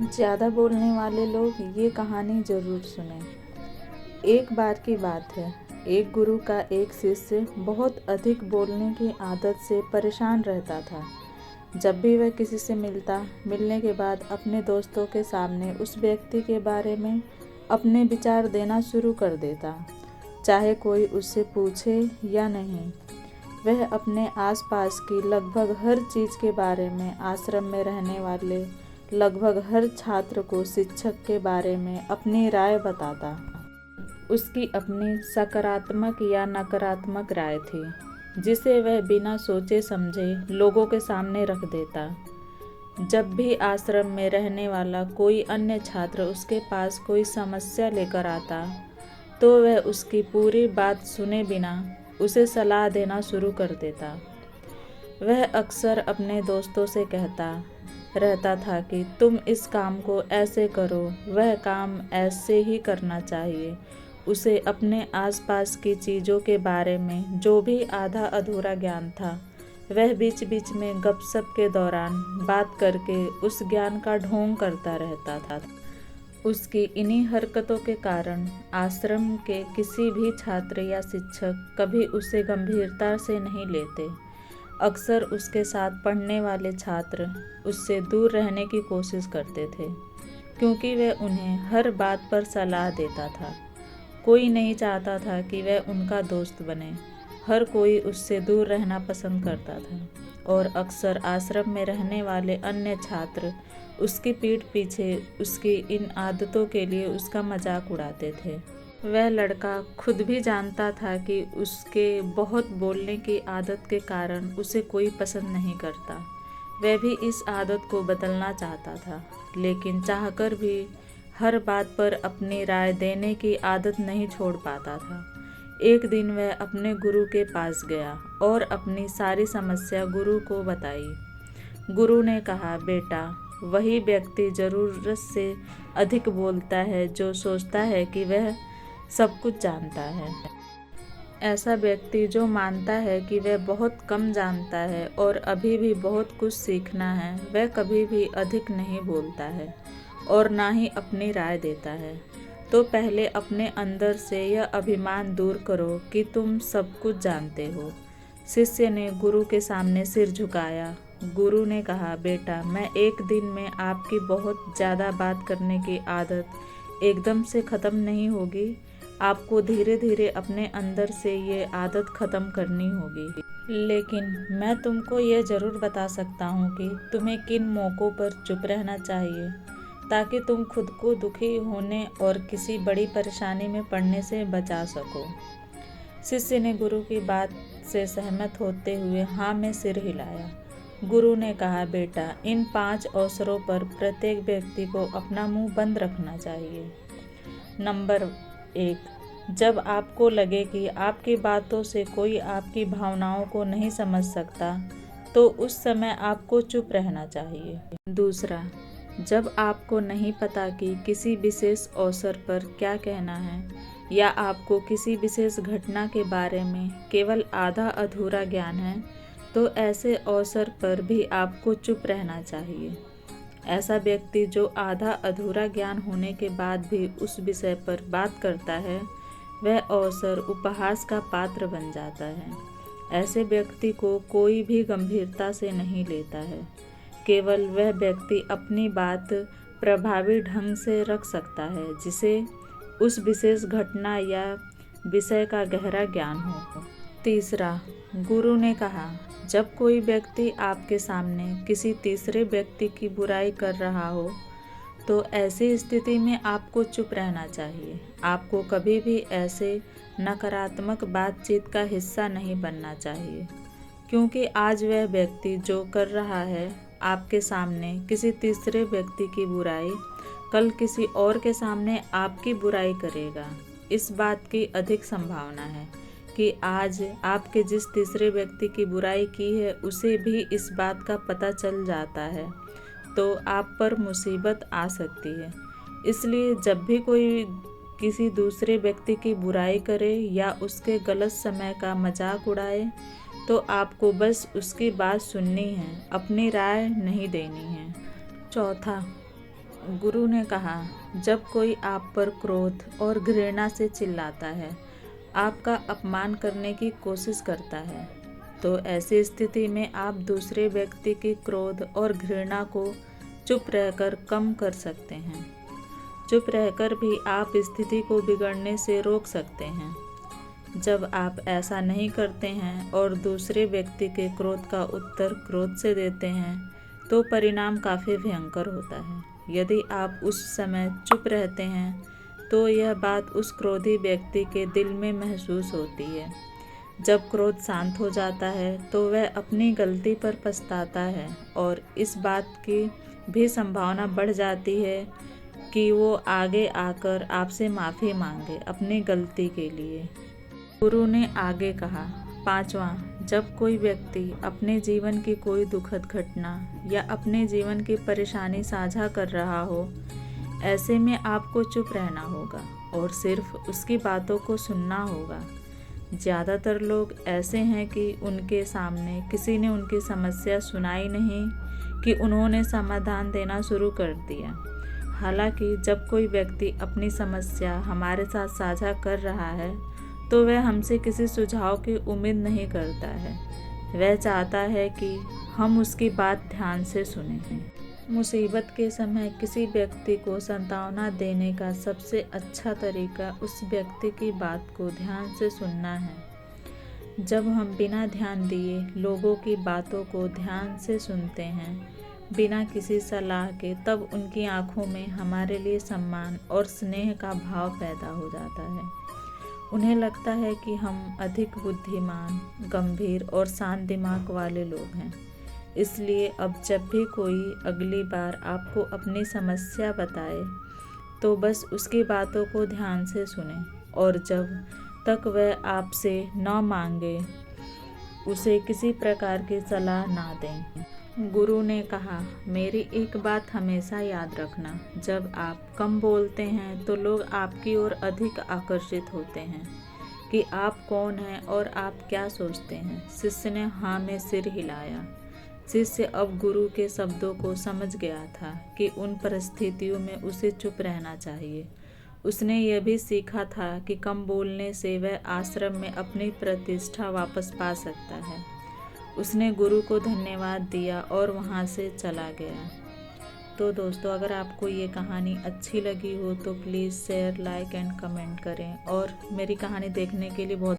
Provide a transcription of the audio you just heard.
ज़्यादा बोलने वाले लोग ये कहानी ज़रूर सुनें। एक बार की बात है, एक गुरु का एक शिष्य बहुत अधिक बोलने की आदत से परेशान रहता था। जब भी वह किसी से मिलने के बाद अपने दोस्तों के सामने उस व्यक्ति के बारे में अपने विचार देना शुरू कर देता, चाहे कोई उससे पूछे या नहीं। वह अपने आसपास की लगभग हर चीज़ के बारे में, आश्रम में रहने वाले लगभग हर छात्र को शिक्षक के बारे में अपनी राय बताता। उसकी अपनी सकारात्मक या नकारात्मक राय थी, जिसे वह बिना सोचे समझे लोगों के सामने रख देता। जब भी आश्रम में रहने वाला कोई अन्य छात्र उसके पास कोई समस्या लेकर आता, तो वह उसकी पूरी बात सुने बिना उसे सलाह देना शुरू कर देता। वह अक्सर अपने दोस्तों से कहता रहता था कि तुम इस काम को ऐसे करो, वह काम ऐसे ही करना चाहिए। उसे अपने आसपास की चीज़ों के बारे में जो भी आधा अधूरा ज्ञान था, वह बीच बीच में गपशप के दौरान बात करके उस ज्ञान का ढोंग करता रहता था। उसकी इन्हीं हरकतों के कारण आश्रम के किसी भी छात्र या शिक्षक कभी उसे गंभीरता से नहीं लेते। अक्सर उसके साथ पढ़ने वाले छात्र उससे दूर रहने की कोशिश करते थे, क्योंकि वह उन्हें हर बात पर सलाह देता था। कोई नहीं चाहता था कि वह उनका दोस्त बने। हर कोई उससे दूर रहना पसंद करता था, और अक्सर आश्रम में रहने वाले अन्य छात्र उसकी पीठ पीछे उसकी इन आदतों के लिए उसका मजाक उड़ाते थे। वह लड़का खुद भी जानता था कि उसके बहुत बोलने की आदत के कारण उसे कोई पसंद नहीं करता। वह भी इस आदत को बदलना चाहता था, लेकिन चाहकर भी हर बात पर अपनी राय देने की आदत नहीं छोड़ पाता था। एक दिन वह अपने गुरु के पास गया और अपनी सारी समस्या गुरु को बताई। गुरु ने कहा, बेटा, वही व्यक्ति ज़रूरत से अधिक बोलता है जो सोचता है कि वह सब कुछ जानता है। ऐसा व्यक्ति जो मानता है कि वह बहुत कम जानता है और अभी भी बहुत कुछ सीखना है, वह कभी भी अधिक नहीं बोलता है और ना ही अपनी राय देता है। तो पहले अपने अंदर से यह अभिमान दूर करो कि तुम सब कुछ जानते हो। शिष्य ने गुरु के सामने सिर झुकाया। गुरु ने कहा, बेटा, मैं एक दिन में आपकी बहुत ज़्यादा बात करने की आदत एकदम से ख़त्म नहीं होगी। आपको धीरे धीरे अपने अंदर से ये आदत ख़त्म करनी होगी। लेकिन मैं तुमको ये ज़रूर बता सकता हूँ कि तुम्हें किन मौक़ों पर चुप रहना चाहिए, ताकि तुम खुद को दुखी होने और किसी बड़ी परेशानी में पड़ने से बचा सको। शिष्य ने गुरु की बात से सहमत होते हुए हाँ में सिर हिलाया। गुरु ने कहा, बेटा, इन 5 अवसरों पर प्रत्येक व्यक्ति को अपना मुंह बंद रखना चाहिए। नंबर 1, जब आपको लगे कि आपकी बातों से कोई आपकी भावनाओं को नहीं समझ सकता, तो उस समय आपको चुप रहना चाहिए। दूसरा, जब आपको नहीं पता कि किसी विशेष अवसर पर क्या कहना है, या आपको किसी विशेष घटना के बारे में केवल आधा अधूरा ज्ञान है, तो ऐसे अवसर पर भी आपको चुप रहना चाहिए। ऐसा व्यक्ति जो आधा अधूरा ज्ञान होने के बाद भी उस विषय पर बात करता है, वह अवसर उपहास का पात्र बन जाता है। ऐसे व्यक्ति को कोई भी गंभीरता से नहीं लेता है। केवल वह व्यक्ति अपनी बात प्रभावी ढंग से रख सकता है जिसे उस विशेष घटना या विषय का गहरा ज्ञान हो। तीसरा, गुरु ने कहा, जब कोई व्यक्ति आपके सामने किसी तीसरे व्यक्ति की बुराई कर रहा हो, तो ऐसी स्थिति में आपको चुप रहना चाहिए। आपको कभी भी ऐसे नकारात्मक बातचीत का हिस्सा नहीं बनना चाहिए, क्योंकि आज वह व्यक्ति जो कर रहा है आपके सामने किसी तीसरे व्यक्ति की बुराई, कल किसी और के सामने आपकी बुराई करेगा। इस बात की अधिक संभावना है कि आज आपके जिस तीसरे व्यक्ति की बुराई की है, उसे भी इस बात का पता चल जाता है, तो आप पर मुसीबत आ सकती है। इसलिए जब भी कोई किसी दूसरे व्यक्ति की बुराई करे या उसके गलत समय का मजाक उड़ाए, तो आपको बस उसकी बात सुननी है, अपनी राय नहीं देनी है। चौथा, गुरु ने कहा, जब कोई आप पर क्रोध और घृणा से चिल्लाता है, आपका अपमान करने की कोशिश करता है, तो ऐसी स्थिति में आप दूसरे व्यक्ति के क्रोध और घृणा को चुप रहकर कम कर सकते हैं। चुप रहकर भी आप स्थिति को बिगड़ने से रोक सकते हैं। जब आप ऐसा नहीं करते हैं और दूसरे व्यक्ति के क्रोध का उत्तर क्रोध से देते हैं, तो परिणाम काफ़ी भयंकर होता है। यदि आप उस समय चुप रहते हैं, तो यह बात उस क्रोधी व्यक्ति के दिल में महसूस होती है। जब क्रोध शांत हो जाता है, तो वह अपनी गलती पर पछताता है और इस बात की भी संभावना बढ़ जाती है कि वो आगे आकर आपसे माफ़ी मांगे अपनी गलती के लिए। गुरु ने आगे कहा, 5वां, जब कोई व्यक्ति अपने जीवन की कोई दुखद घटना या अपने जीवन की परेशानी साझा कर रहा हो, ऐसे में आपको चुप रहना होगा और सिर्फ उसकी बातों को सुनना होगा। ज़्यादातर लोग ऐसे हैं कि उनके सामने किसी ने उनकी समस्या सुनाई नहीं कि उन्होंने समाधान देना शुरू कर दिया। हालांकि जब कोई व्यक्ति अपनी समस्या हमारे साथ साझा कर रहा है, तो वह हमसे किसी सुझाव की उम्मीद नहीं करता है। वह चाहता है कि हम उसकी बात ध्यान से सुनें। मुसीबत के समय किसी व्यक्ति को सांत्वना देने का सबसे अच्छा तरीका उस व्यक्ति की बात को ध्यान से सुनना है। जब हम बिना ध्यान दिए लोगों की बातों को ध्यान से सुनते हैं, बिना किसी सलाह के, तब उनकी आंखों में हमारे लिए सम्मान और स्नेह का भाव पैदा हो जाता है। उन्हें लगता है कि हम अधिक बुद्धिमान, गंभीर और शांत दिमाग वाले लोग हैं। इसलिए अब जब भी कोई अगली बार आपको अपनी समस्या बताए, तो बस उसकी बातों को ध्यान से सुनें और जब तक वह आपसे न मांगे, उसे किसी प्रकार की सलाह ना दें। गुरु ने कहा, मेरी एक बात हमेशा याद रखना, जब आप कम बोलते हैं तो लोग आपकी ओर अधिक आकर्षित होते हैं कि आप कौन हैं और आप क्या सोचते हैं। शिष्य ने हाँ में सिर हिलाया। शिष्य अब गुरु के शब्दों को समझ गया था कि उन परिस्थितियों में उसे चुप रहना चाहिए। उसने यह भी सीखा था कि कम बोलने से वह आश्रम में अपनी प्रतिष्ठा वापस पा सकता है। उसने गुरु को धन्यवाद दिया और वहाँ से चला गया। तो दोस्तों, अगर आपको ये कहानी अच्छी लगी हो तो please share, like and comment करें और मेरी कहानी देखने के लिए बहुत